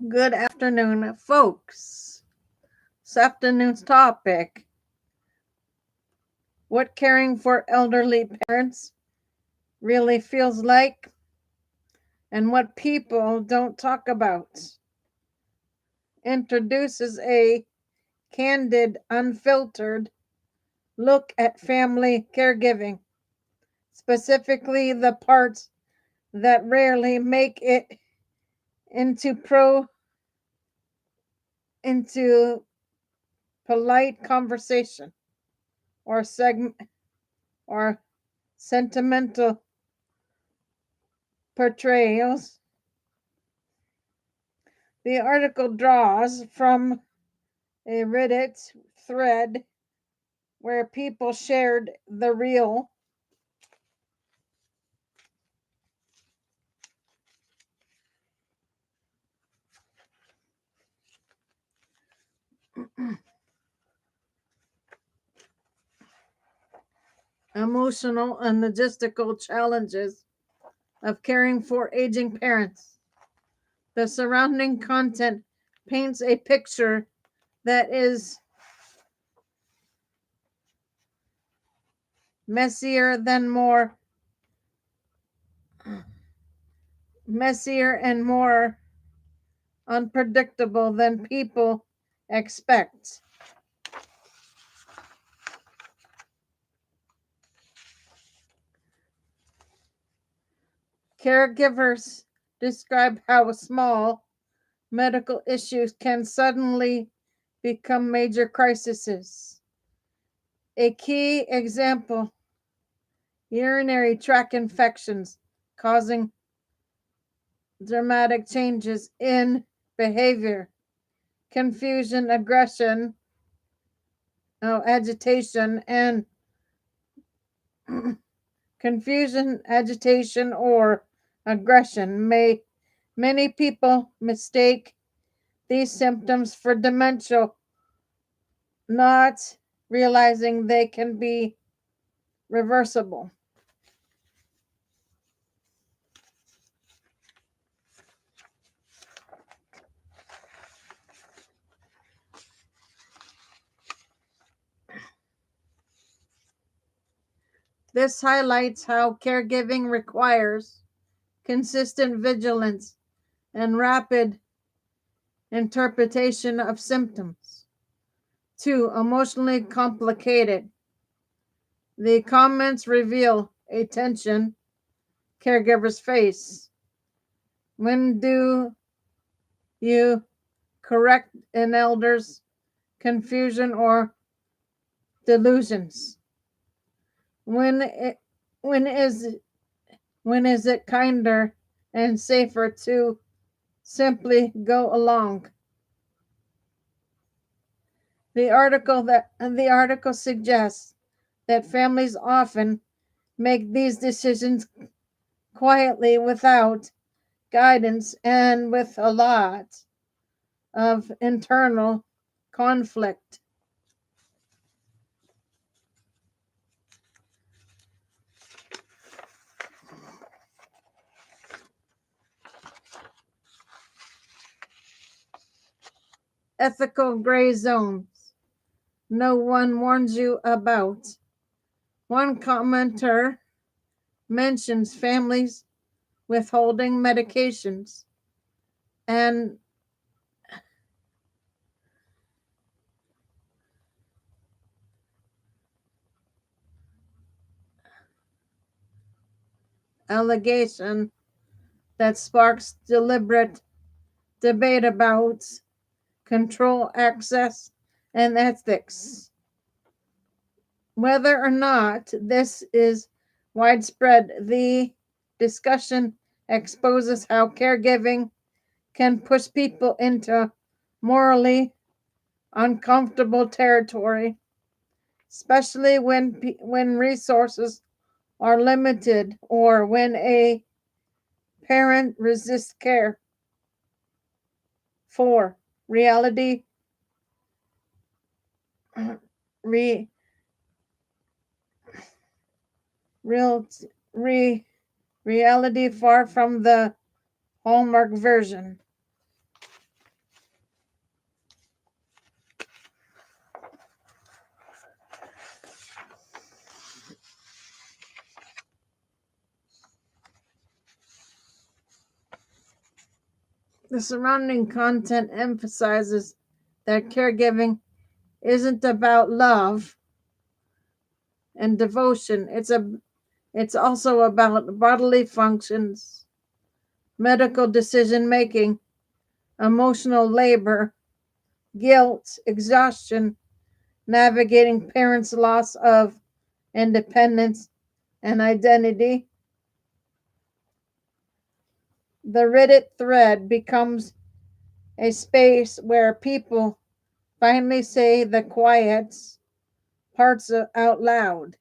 Good afternoon, folks. This afternoon's topic: what caring for elderly parents really feels like and what people don't talk about. Introduces a candid, unfiltered look at family caregiving, specifically the parts that rarely make it into into polite conversation or segment or sentimental portrayals. The article draws from a Reddit thread where people shared the real emotional and logistical challenges of caring for aging parents. The surrounding content paints a picture that is messier than more messier and more unpredictable than people expect. Caregivers describe how small medical issues can suddenly become major crises. A key example: urinary tract infections causing dramatic changes in behavior, confusion, agitation, and confusion, agitation, or aggression. Many people mistake these symptoms for dementia, not realizing they can be reversible. This highlights how caregiving requires consistent vigilance and rapid interpretation of symptoms. 2. Emotionally complicated. The comments reveal a tension caregivers face. When do you correct an elder's confusion or delusions? When it, when is when is it kinder and safer to simply go along? The article suggests that families often make these decisions quietly without guidance and with a lot of internal conflict. Ethical gray zones no one warns you about. One commenter mentions families withholding medications and allegation that sparks deliberate debate about control, access, and ethics. Whether or not this is widespread, the discussion exposes how caregiving can push people into morally uncomfortable territory, especially when resources are limited or when a parent resists care. 4. Reality re, real, re, reality far from the Hallmark version. The surrounding content emphasizes that caregiving isn't about love and devotion. It's also about bodily functions, medical decision making, emotional labor, guilt, exhaustion, navigating parents' loss of independence and identity. The Reddit thread becomes a space where people finally say the quiet parts out loud.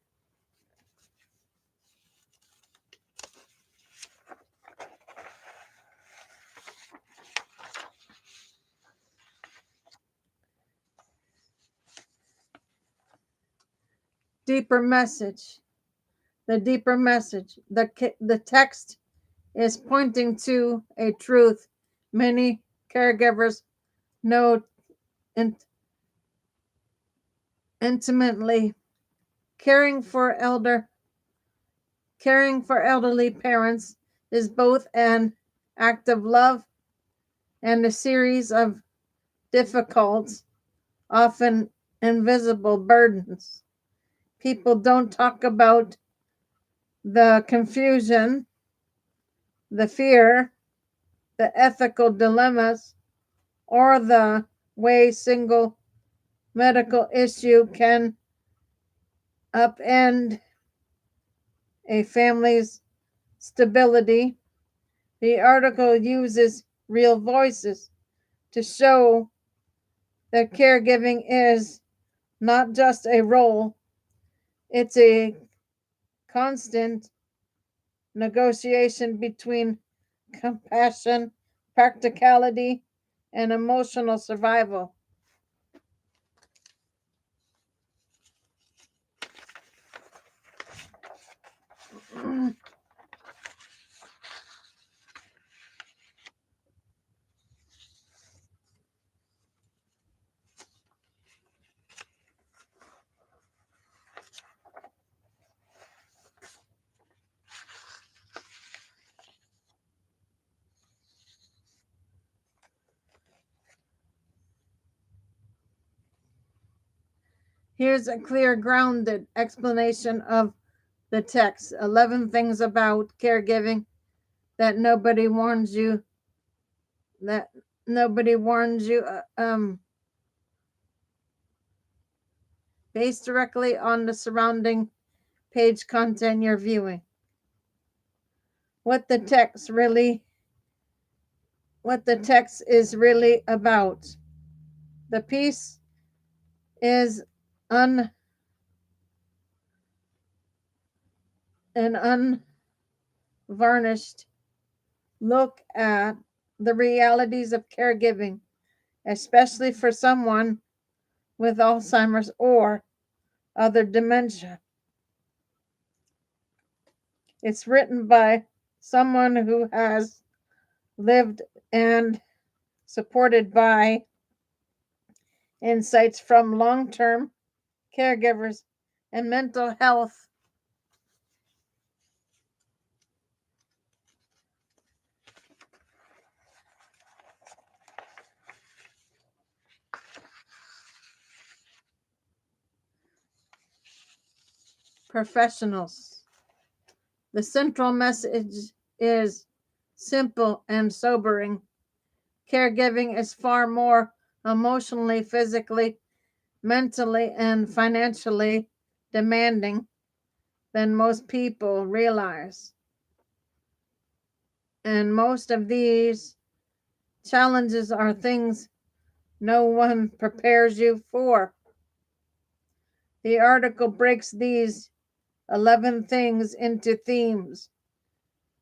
Deeper message. The deeper message. The text is pointing to a truth many caregivers know intimately. Caring for elderly parents is both an act of love and a series of difficult, often invisible burdens. People don't talk about the confusion, the fear, the ethical dilemmas, or the way single medical issue can upend a family's stability. The article uses real voices to show that caregiving is not just a role, it's a constant negotiation between compassion, practicality, and emotional survival. Here's a clear, grounded explanation of the text. 11 things about caregiving that that nobody warns you based directly on the surrounding page content you're viewing. What the text is really about. The piece is an unvarnished look at the realities of caregiving, especially for someone with Alzheimer's or other dementia. It's written by someone who has lived and supported by insights from long term caregivers and mental health professionals. The central message is simple and sobering. Caregiving is far more emotionally, physically, mentally, and financially demanding than most people realize. And most of these challenges are things no one prepares you for. The article breaks these 11 things into themes.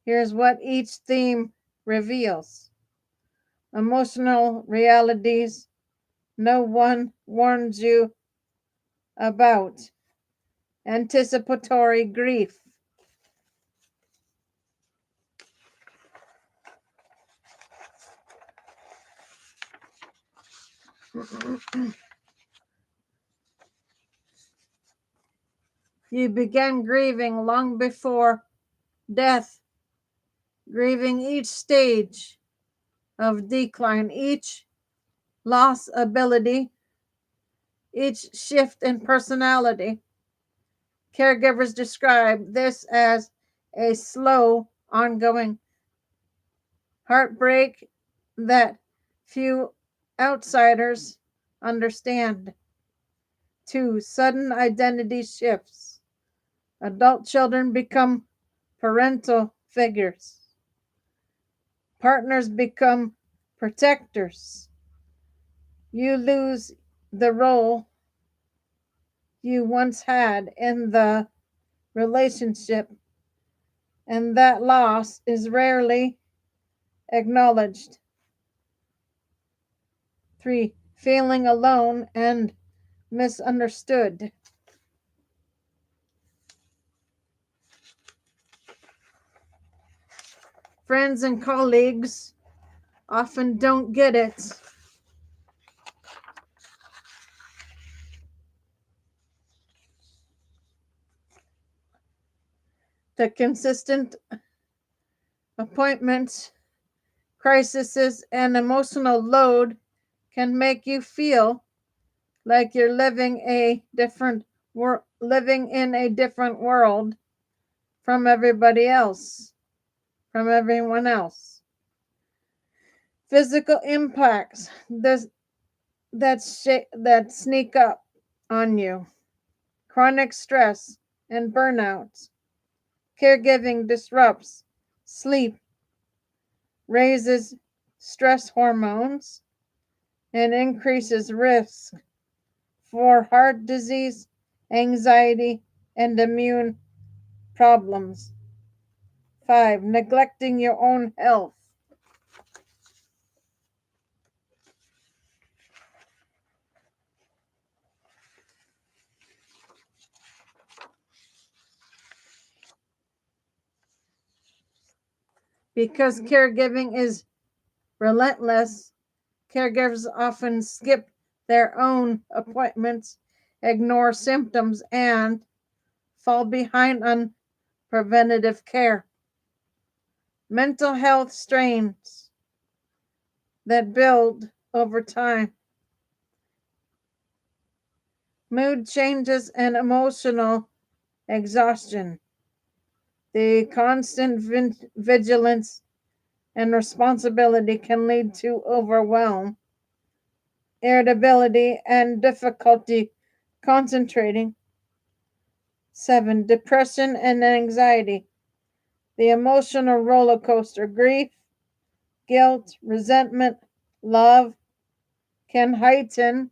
Here's what each theme reveals: emotional realities no one warns you about, anticipatory grief, you began grieving long before death, grieving each stage, of decline, each lost ability, each shift in personality. Caregivers describe this as a slow, ongoing heartbreak that few outsiders understand. 2. Sudden identity shifts. Adult children become parental figures. Partners become protectors. You lose the role you once had in the relationship, and that loss is rarely acknowledged. 3. Feeling alone and misunderstood. Friends and colleagues often don't get it. The consistent appointments, crises, and emotional load can make you feel like you're living in a different world from everyone else. Physical impacts that sneak up on you. Chronic stress and burnout. Caregiving disrupts sleep, raises stress hormones, and increases risk for heart disease, anxiety, and immune problems. 5. Neglecting your own health. Because caregiving is relentless, caregivers often skip their own appointments, ignore symptoms, and fall behind on preventative care. Mental health strains that build over time. Mood changes and emotional exhaustion. The constant vigilance and responsibility can lead to overwhelm, irritability, and difficulty concentrating. 7. Depression and anxiety. The emotional roller coaster, grief, guilt, resentment, love can heighten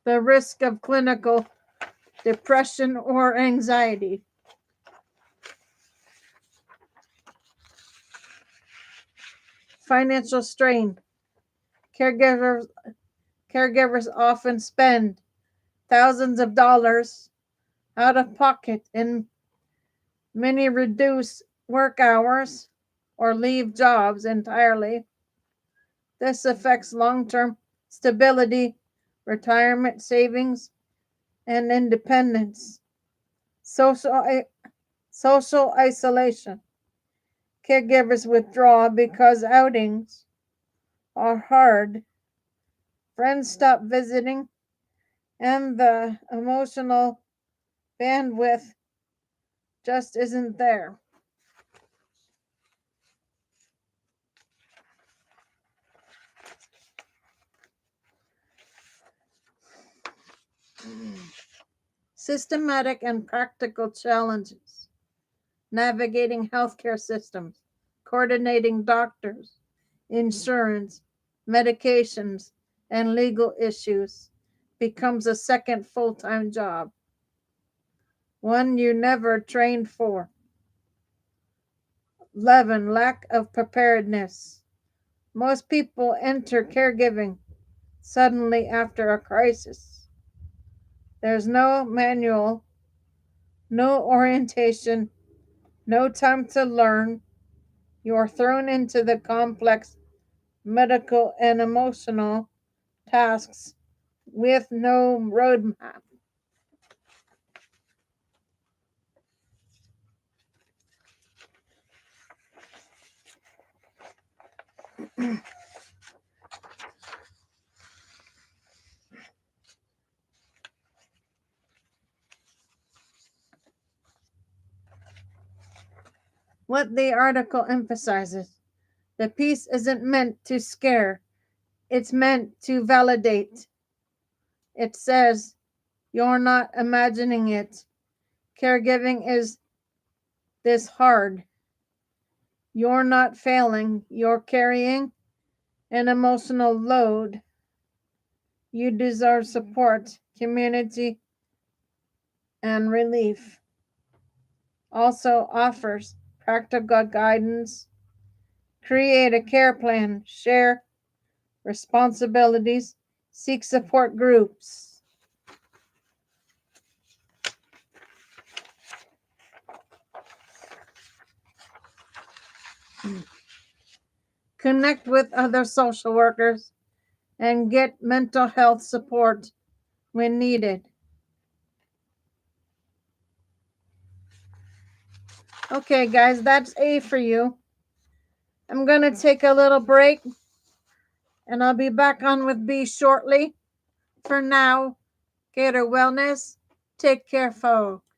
the risk of clinical depression or anxiety. Financial strain. Caregivers often spend thousands of dollars out of pocket, and many reduce work hours or leave jobs entirely. This affects long-term stability, retirement savings, and independence. Social isolation. Caregivers withdraw because outings are hard. Friends stop visiting, and the emotional bandwidth just isn't there. Systematic and practical challenges. Navigating healthcare systems, coordinating doctors, insurance, medications, and legal issues becomes a second full-time job, one you never trained for. 11. Lack of preparedness. Most people enter caregiving suddenly after a crisis. There's no manual, no orientation, no time to learn. You are thrown into the complex medical and emotional tasks with no roadmap. What the article emphasizes: the piece isn't meant to scare, it's meant to validate. It says, you're not imagining it. Caregiving is this hard. You're not failing, you're carrying an emotional load. You deserve support, community, and relief. Also offers practical guidance, create a care plan, share responsibilities, seek support groups. Connect with other social workers and get mental health support when needed. Okay, guys, that's A for you. I'm going to take a little break and I'll be back on with B shortly. For now, Gator Wellness, take care, folks.